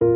All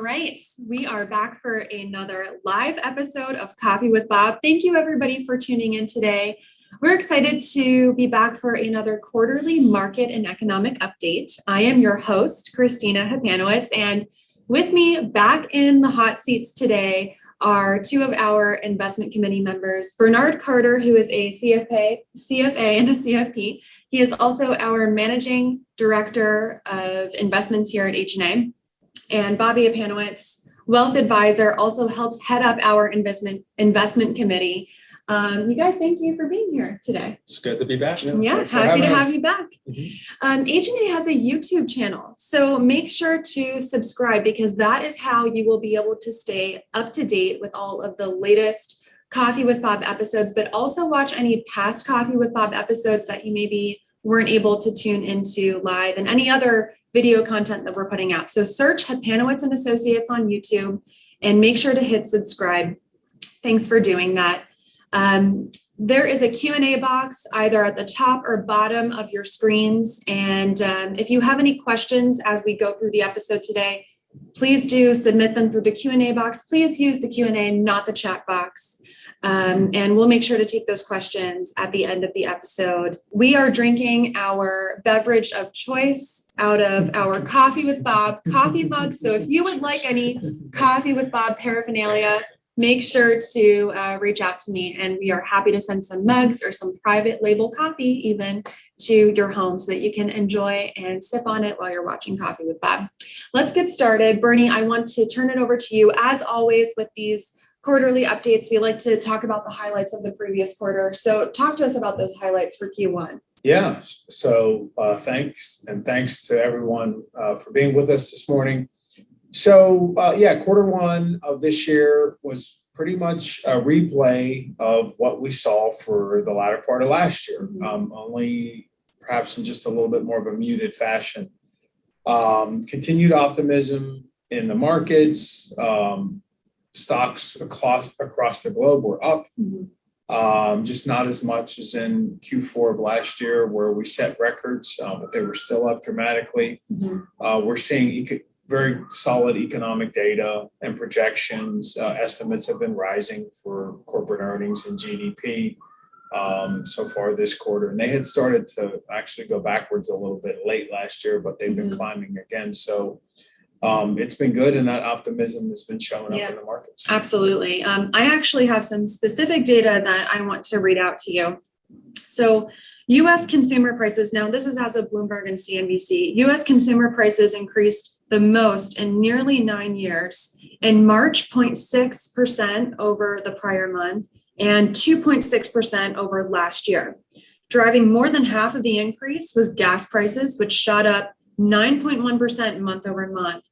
right, we are back for another live episode of Coffee with Bob. Thank you, everybody, for tuning in today. We're excited to be back for another quarterly market and economic update. I am your host, Christina Hapanowitz, and with me back in the hot seats today are two of our investment committee members, Bernard Carter, who is a CFA and a CFP. He is also our managing director of investments here at H&A. And Bobby Apanowitz, wealth advisor, also helps head up our investment committee. You guys, thank you for being here today. It's good to be back. Yeah, happy to have you back. H&A has a YouTube channel, so make sure to subscribe because that is how you will be able to stay up to date with all of the latest Coffee with Bob episodes, but also watch any past Coffee with Bob episodes that you maybe weren't able to tune into live and any other video content that we're putting out. So search Hapanowitz and Associates on YouTube and make sure to hit subscribe. Thanks for doing that. There is a Q&A box either at the top or bottom of your screens. And if you have any questions as we go through the episode today, please do submit them through the Q&A box. Please use the Q&A, not the chat box. And we'll make sure to take those questions at the end of the episode. We are drinking our beverage of choice out of our Coffee with Bob coffee mug. So if you would like any Coffee with Bob paraphernalia, make sure to reach out to me, and we are happy to send some mugs or some private label coffee even to your home so that you can enjoy and sip on it while you're watching Coffee with Bob. Let's get started. Bernie, I want to turn it over to you. As always with these quarterly updates, we like to talk about the highlights of the previous quarter. So talk to us about those highlights for Q1. Yeah, so thanks to everyone for being with us this morning. So quarter one of this year was pretty much a replay of what we saw for the latter part of last year, only perhaps in just a little bit more of a muted fashion. Continued optimism in the markets. Stocks across the globe were up, just not as much as in Q4 of last year where we set records, but they were still up dramatically. We're seeing very solid economic data and projections. Estimates have been rising for corporate earnings and GDP so far this quarter. And they had started to actually go backwards a little bit late last year, but they've been climbing again. So it's been good, and that optimism has been showing up in the markets. Absolutely. I actually have some specific data that I want to read out to you. So U.S. consumer prices, now this is as of Bloomberg and CNBC, U.S. consumer prices increased the most in nearly 9 years. In March, 0.6% over the prior month and 2.6% over last year. Driving more than half of the increase was gas prices, which shot up 9.1% month over month.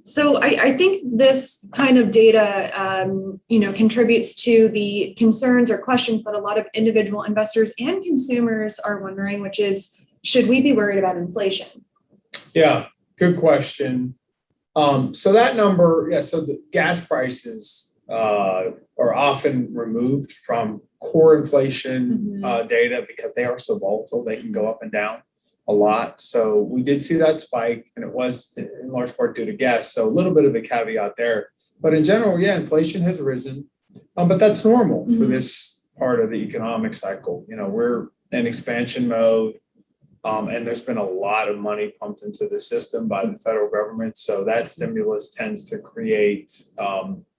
So I think this kind of data, contributes to the concerns or questions that a lot of individual investors and consumers are wondering, which is, should we be worried about inflation? Yeah, good question. So that number, so the gas prices are often removed from core inflation data because they are so volatile. They can go up and down a lot. So we did see that spike, and it was in large part due to gas. So a little bit of a caveat there. But in general, inflation has risen, but that's normal for this part of the economic cycle. We're in expansion mode, and there's been a lot of money pumped into the system by the federal government. So that stimulus tends to create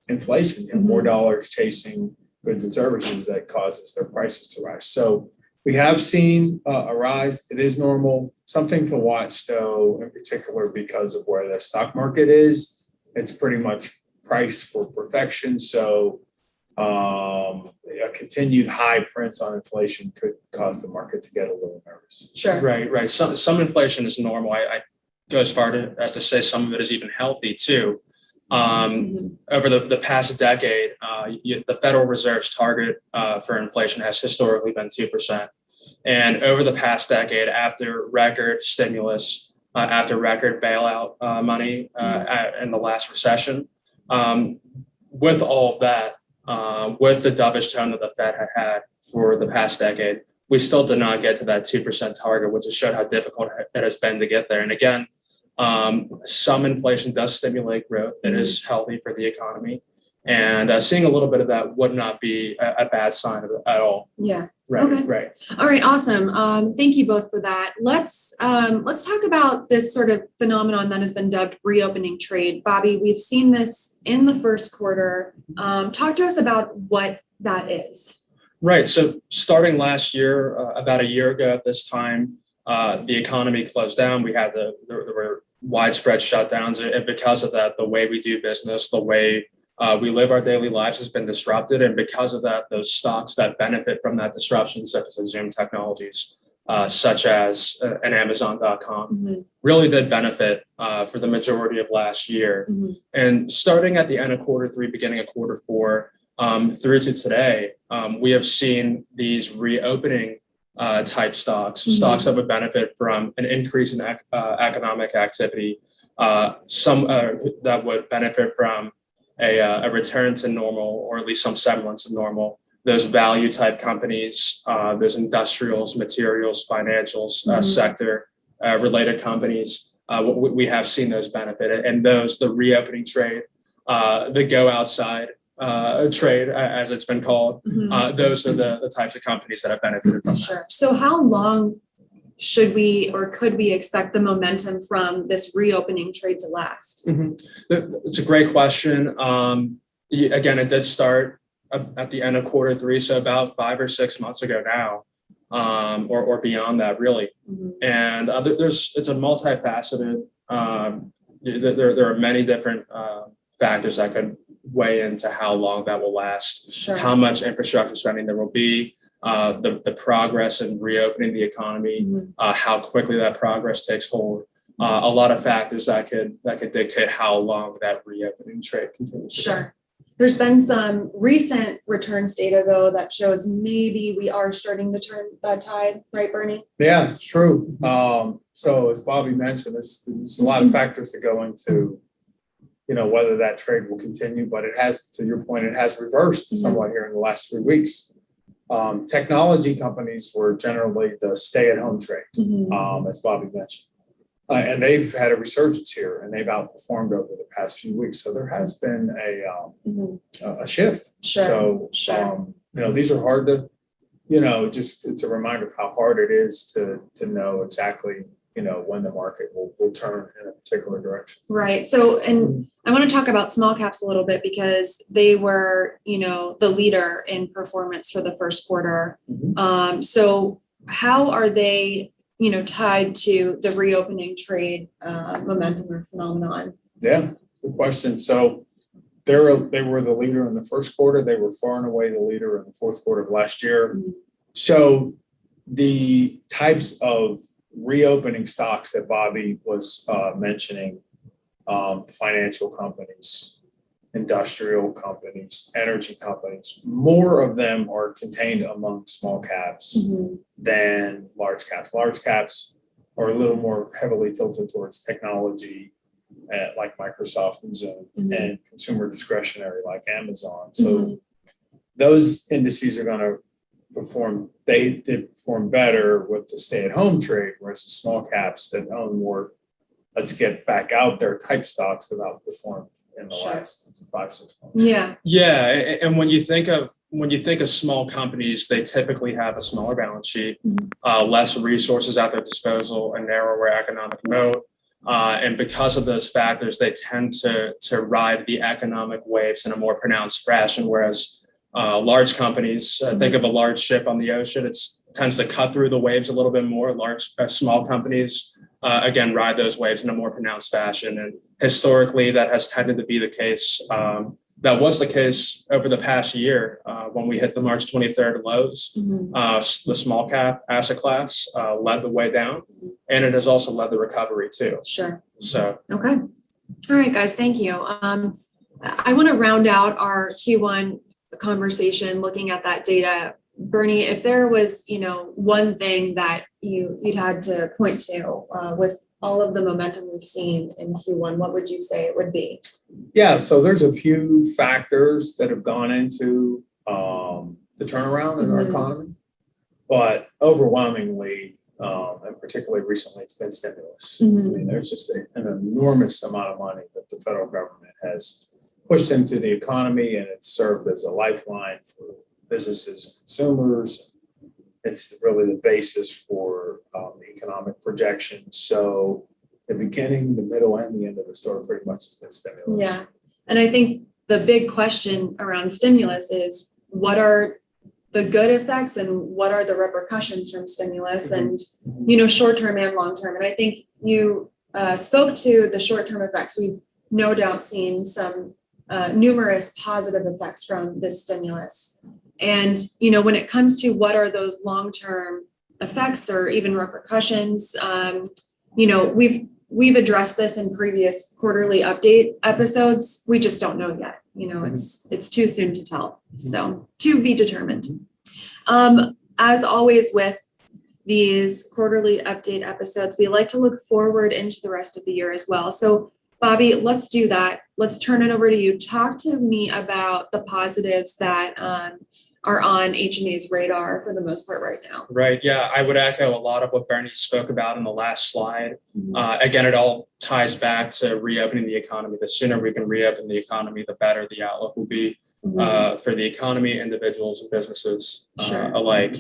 inflation, more dollars chasing goods and services that causes their prices to rise. So we have seen a rise. It is normal. Something to watch, though, in particular, because of where the stock market is. It's pretty much priced for perfection. So a continued high prints on inflation could cause the market to get a little nervous. Sure. Right. Some inflation is normal. I go as far as to say some of it is even healthy, too. Over the past decade, the Federal Reserve's target for inflation has historically been 2%. And over the past decade, after record stimulus, after record bailout money in the last recession, with all of that, with the dovish tone that the Fed had for the past decade, we still did not get to that 2% target, which just showed how difficult it has been to get there. And again, some inflation does stimulate growth. It is healthy for the economy. And seeing a little bit of that would not be a bad sign at all. Yeah. Right. Okay. Right. All right. Awesome. Thank you both for that. Let's talk about this sort of phenomenon that has been dubbed reopening trade. Bobby, we've seen this in the first quarter. Talk to us about what that is. Right. So starting last year, about a year ago at this time, the economy closed down. There were widespread shutdowns. And because of that, the way we do business, the way we live our daily lives has been disrupted. And because of that, those stocks that benefit from that disruption, such as Zoom Technologies, such as an Amazon.com, really did benefit for the majority of last year. And starting at the end of quarter three, beginning of quarter four, through to today, we have seen these reopening type stocks, stocks that would benefit from an increase in economic activity, some that would benefit from a return to normal, or at least some semblance of normal. Those value type companies, those industrials, materials, financials, sector related companies, we have seen those benefit. And those, the reopening trade, the go outside trade, as it's been called, those are the types of companies that have benefited from that. Sure. So how long should we or could we expect the momentum from this reopening trade to last? It's a great question. Again, it did start at the end of quarter three, so about 5 or 6 months ago now, or beyond that, really. And it's a multifaceted. There are many different factors that could weigh into how long that will last, Sure. How much infrastructure spending there will be, the progress in reopening the economy, how quickly that progress takes hold. A lot of factors that could dictate how long that reopening trade continues. Sure. There's been some recent returns data, though, that shows maybe we are starting to turn that tide, right, Bernie? Yeah, it's true. So as Bobby mentioned, there's a lot of factors that go into, whether that trade will continue, but it has, to your point, it has reversed somewhat here in the last 3 weeks. Technology companies were generally the stay-at-home trade, as Bobby mentioned. And they've had a resurgence here, and they've outperformed over the past few weeks. So there has been a shift. Sure. So, these are hard to, it's a reminder of how hard it is to know exactly, when the market will turn in a particular direction. Right. So, and I want to talk about small caps a little bit because they were, the leader in performance for the first quarter. So how are they, tied to the reopening trade momentum or phenomenon? Yeah, good question. So they were the leader in the first quarter. They were far and away the leader in the fourth quarter of last year. So the types of reopening stocks that Bobby was mentioning, financial companies, industrial companies, energy companies, more of them are contained among small caps than large caps. Large caps are a little more heavily tilted towards technology, like Microsoft and Zoom, and consumer discretionary like Amazon. So those indices are going to perform. They did perform better with the stay-at-home trade, whereas the small caps that own more let's get back out there type stocks have outperformed in the last 5-6 months. Yeah. And when you think of small companies, they typically have a smaller balance sheet, less resources at their disposal, a narrower economic moat. And because of those factors, they tend to ride the economic waves in a more pronounced fashion. Whereas large companies, think of a large ship on the ocean, it tends to cut through the waves a little bit more. Small companies, again, ride those waves in a more pronounced fashion. And historically, that has tended to be the case. That was the case over the past year when we hit the March 23rd lows. The small cap asset class led the way down, and it has also led the recovery too. Sure. So. Okay. All right, guys, thank you. I want to round out our Q1 conversation looking at that data. Bernie, if there was, one thing that you'd had to point to with all of the momentum we've seen in Q1, what would you say it would be? Yeah, so there's a few factors that have gone into the turnaround in our economy. But overwhelmingly, and particularly recently, it's been stimulus. I mean, there's just an enormous amount of money that the federal government has pushed into the economy, and it's served as a lifeline for businesses and consumers. It's really the basis for the economic projections. So the beginning, the middle, and the end of the story pretty much has been stimulus. Yeah. And I think the big question around stimulus is what are the good effects and what are the repercussions from stimulus and, short-term and long-term. And I think you spoke to the short-term effects. We've no doubt seen some numerous positive effects from this stimulus. And, when it comes to what are those long-term effects or even repercussions, we've addressed this in previous quarterly update episodes. We just don't know yet. It's too soon to tell. So to be determined. As always with these quarterly update episodes, we like to look forward into the rest of the year as well. So Bobby, let's do that. Let's turn it over to you. Talk to me about the positives that are on H&A's radar for the most part right now. Right. Yeah, I would echo a lot of what Bernie spoke about in the last slide. Again, it all ties back to reopening the economy. The sooner we can reopen the economy, the better the outlook will be for the economy, individuals, and businesses alike.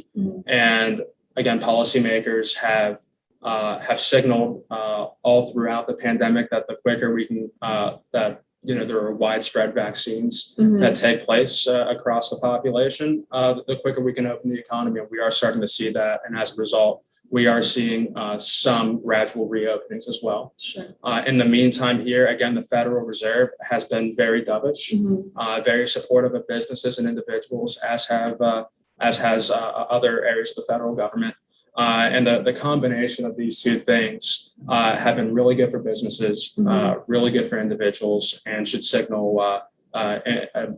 And again, policymakers have signaled all throughout the pandemic that the quicker we can there are widespread vaccines that take place across the population, the quicker we can open the economy. And we are starting to see that. And as a result, we are seeing some gradual reopenings as well. In the meantime here, again, the Federal Reserve has been very dovish, very supportive of businesses and individuals, as has other areas of the federal government. And the combination of these two things have been really good for businesses, really good for individuals, and should signal a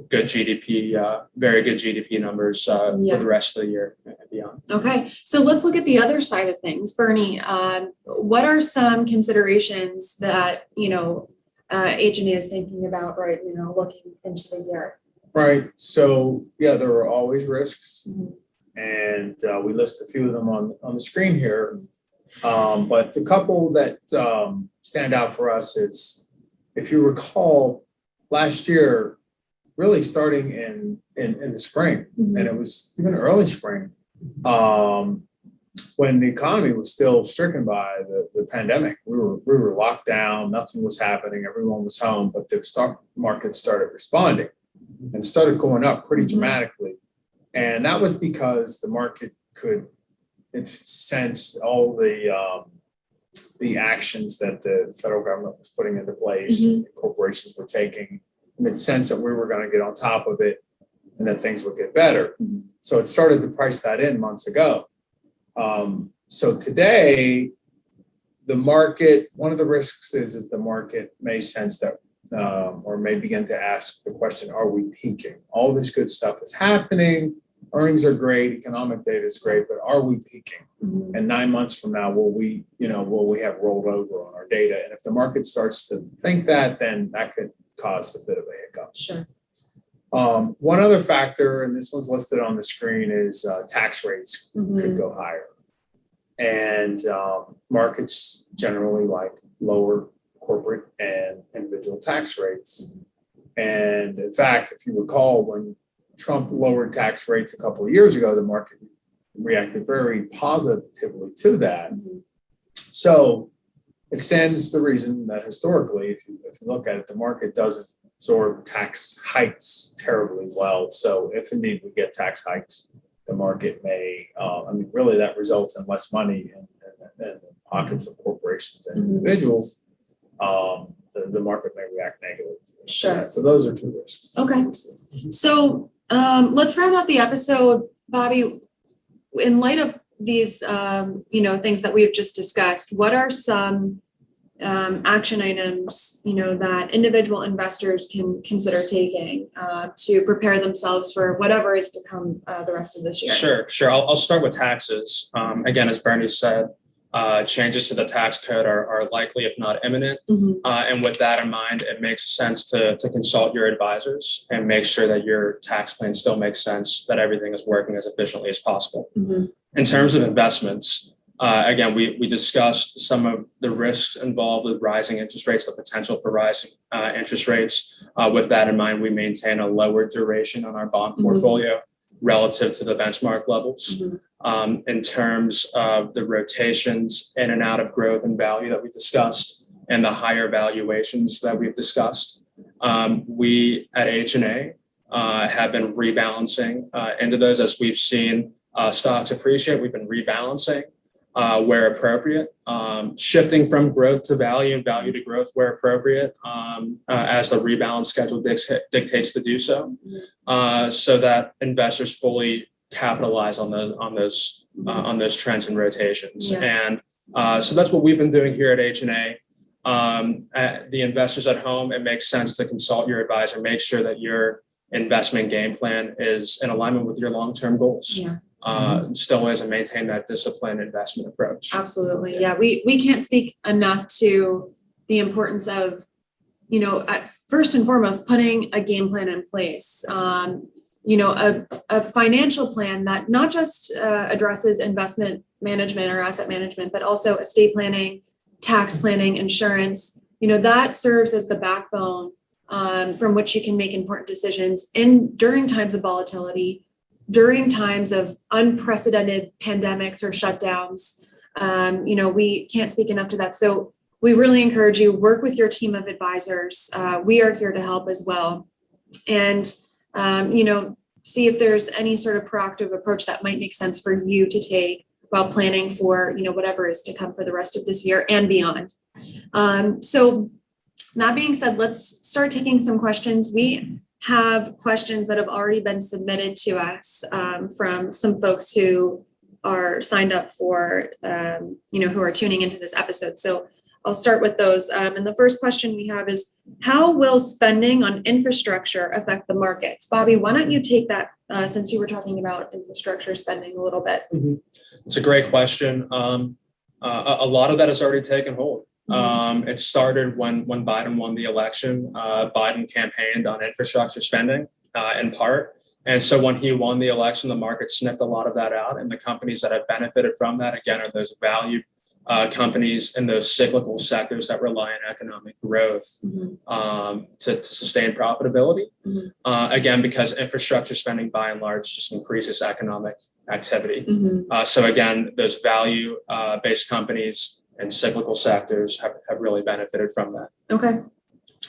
good GDP, very good GDP numbers for the rest of the year and beyond. Okay, so let's look at the other side of things. Bernie, what are some considerations that H&A is thinking about looking into the year? Right. So there are always risks. And we list a few of them on the screen here. But the couple that stand out for us is, if you recall, last year, really starting in the spring, and it was even early spring, when the economy was still stricken by the pandemic. We were locked down, nothing was happening, everyone was home, but the stock market started responding and started going up pretty dramatically. And that was because the market could sense all the actions that the federal government was putting into place, and corporations were taking, and it sensed that we were going to get on top of it and that things would get better. So it started to price that in months ago. So today, the market, one of the risks is the market may sense that or may begin to ask the question, are we peaking? All this good stuff is happening. Earnings are great. Economic data is great, but are we peaking? And 9 months from now, will we have rolled over on our data? And if the market starts to think that, then that could cause a bit of a hiccup. One other factor, and this one's listed on the screen, is tax rates could go higher. And markets generally like lower corporate and individual tax rates. And in fact, if you recall, when Trump lowered tax rates a couple of years ago, the market reacted very positively to that. So it stands to reason that historically, if you look at it, the market doesn't absorb tax hikes terribly well. So if indeed we get tax hikes, the market may, really that results in less money in the pockets of corporations and individuals. The market may react negatively. So those are two risks. Okay. So let's round out the episode, Bobby. In light of these, things that we've just discussed, what are some action items, that individual investors can consider taking to prepare themselves for whatever is to come the rest of this year? Sure. I'll start with taxes. Again, as Bernie said, changes to the tax code are likely, if not imminent. And with that in mind, it makes sense to consult your advisors and make sure that your tax plan still makes sense, that everything is working as efficiently as possible. In terms of investments, again, we discussed some of the risks involved with rising interest rates, the potential for rising interest rates. With that in mind, we maintain a lower duration on our bond portfolio relative to the benchmark levels. In terms of the rotations in and out of growth and value that we discussed and the higher valuations that we've discussed, we at H&A have been rebalancing into those as we've seen stocks appreciate. We've been rebalancing where appropriate, shifting from growth to value and value to growth where appropriate, as the rebalance schedule dictates to do so, so that investors fully capitalize on those trends and rotations. And so that's what we've been doing here at H&A. The investors at home, it makes sense to consult your advisor, make sure that your investment game plan is in alignment with your long-term goals. Still is, and maintain that disciplined investment approach. Absolutely. Yeah. We can't speak enough to the importance of, at first and foremost, putting a game plan in place. A financial plan that not just addresses investment management or asset management, but also estate planning, tax planning, insurance, that serves as the backbone from which you can make important decisions during times of volatility, during times of unprecedented pandemics or shutdowns. We can't speak enough to that. So we really encourage you, work with your team of advisors. We are here to help as well. And see if there's any sort of proactive approach that might make sense for you to take while planning for, whatever is to come for the rest of this year and beyond. So that being said, let's start taking some questions. We have questions that have already been submitted to us from some folks who are signed up for, who are tuning into this episode. So I'll start with those. And the first question we have is, how will spending on infrastructure affect the markets? Bobby, why don't you take that since you were talking about infrastructure spending a little bit? It's a great question. A lot of that has already taken hold. It started when Biden won the election. Biden campaigned on infrastructure spending in part. And so when he won the election, the market sniffed a lot of that out. And the companies that have benefited from that, again, are those valued companies in those cyclical sectors that rely on economic growth to sustain profitability. Again, because infrastructure spending by and large just increases economic activity. So again, those value-based companies and cyclical sectors have really benefited from that. Okay.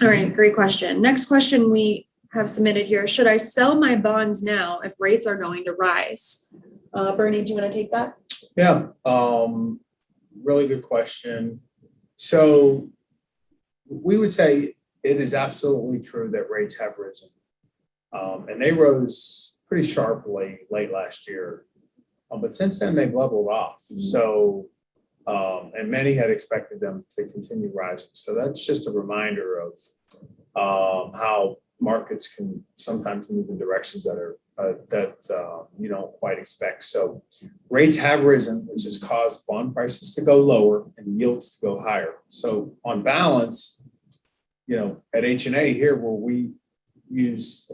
All right. Great question. Next question we have submitted here. Should I sell my bonds now if rates are going to rise? Bernie, do you want to take that? Yeah. Really good question. So we would say it is absolutely true that rates have risen. And they rose pretty sharply late last year. But since then, they've leveled off. So, and many had expected them to continue rising. So that's just a reminder of how markets can sometimes move in directions that are you don't quite expect. So rates have risen, which has caused bond prices to go lower and yields to go higher. So on balance, at H&A here, where we use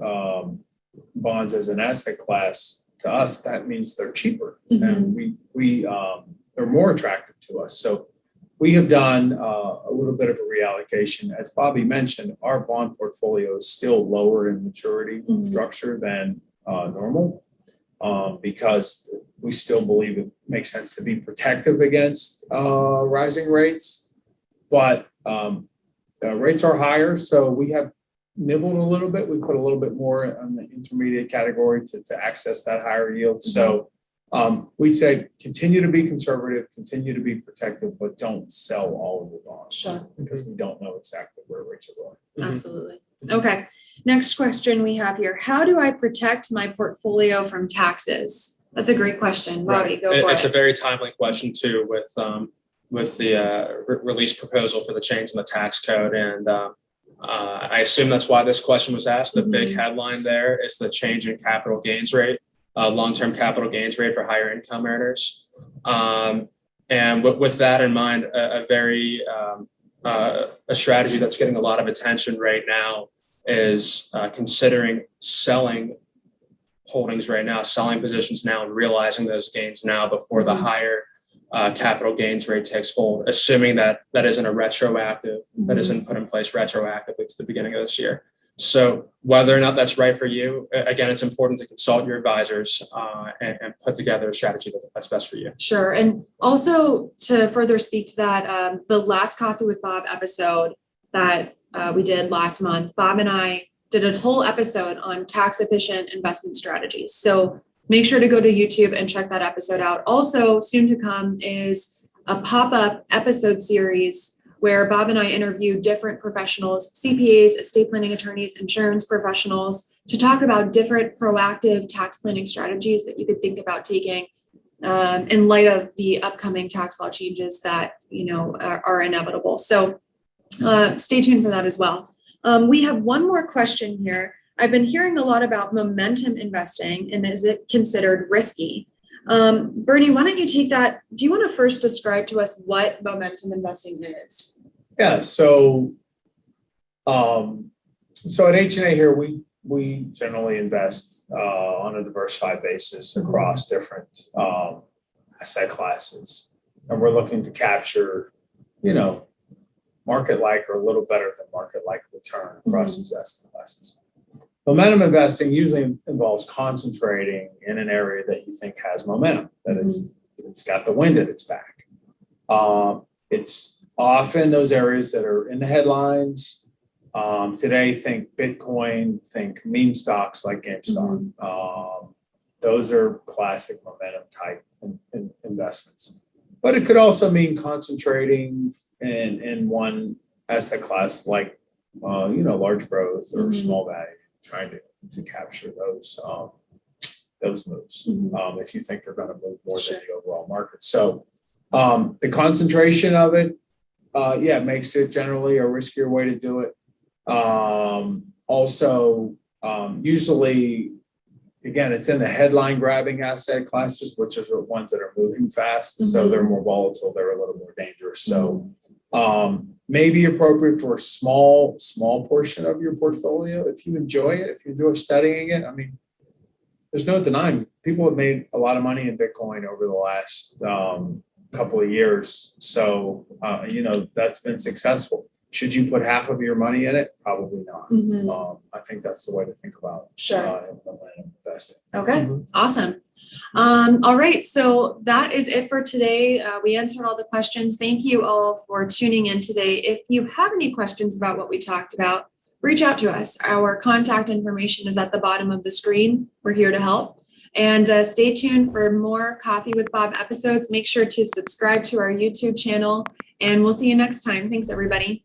bonds as an asset class, to us, that means they're cheaper and we they're more attractive to us. So we have done a little bit of a reallocation. As Bobby mentioned, our bond portfolio is still lower in maturity structure than normal because we still believe it makes sense to be protective against rising rates. But rates are higher, so we have nibbled a little bit. We put a little bit more on the intermediate category to access that higher yield. So we'd say continue to be conservative, continue to be protective, but don't sell all of your bonds because we don't know exactly where rates are going. Absolutely. Okay. Next question we have here. How do I protect my portfolio from taxes? That's a great question. Bobby, go for it. It's a very timely question too with the release proposal for the change in the tax code. And I assume that's why this question was asked. The big headline there is the change in capital gains rate, long-term capital gains rate for higher income earners. And with that in mind, a strategy that's getting a lot of attention right now is considering selling holdings right now, selling positions now and realizing those gains now before the higher capital gains rate takes hold, assuming that isn't that isn't put in place retroactively to the beginning of this year. So whether or not that's right for you, again, it's important to consult your advisors and put together a strategy that's best for you. Sure. And also to further speak to that, the last Coffee with Bob episode that we did last month, Bob and I did a whole episode on tax efficient investment strategies. So make sure to go to YouTube and check that episode out. Also, soon to come is a pop-up episode series where Bob and I interview different professionals, CPAs, estate planning attorneys, insurance professionals, to talk about different proactive tax planning strategies that you could think about taking in light of the upcoming tax law changes that are inevitable. So stay tuned for that as well. We have one more question here. I've been hearing a lot about momentum investing, and is it considered risky? Bernie, why don't you take that? Do you want to first describe to us what momentum investing is? Yeah, so at H&A here, we generally invest on a diversified basis across different asset classes, and we're looking to capture, market-like or a little better than market-like return across these asset classes. Momentum investing usually involves concentrating in an area that you think has momentum, that it's got the wind at its back. It's often those areas that are in the headlines. Today, think Bitcoin, think meme stocks like GameStop. Those are classic momentum type investments. But it could also mean concentrating in one asset class like, large growth or small value, trying to capture those moves if you think they're going to move more than the overall market. So the concentration of it, makes it generally a riskier way to do it. Usually, again, it's in the headline grabbing asset classes, which is the ones that are moving fast. So they're more volatile. They're a little more dangerous. So may be appropriate for a small portion of your portfolio if you enjoy it, if you enjoy studying it. I mean, there's no denying people have made a lot of money in Bitcoin over the last couple of years. So, that's been successful. Should you put half of your money in it? Probably not. I think that's the way to think about investing. Okay, awesome. All right, so that is it for today. We answered all the questions. Thank you all for tuning in today. If you have any questions about what we talked about, reach out to us. Our contact information is at the bottom of the screen. We're here to help. And stay tuned for more Coffee with Bob episodes. Make sure to subscribe to our YouTube channel, and we'll see you next time. Thanks, everybody.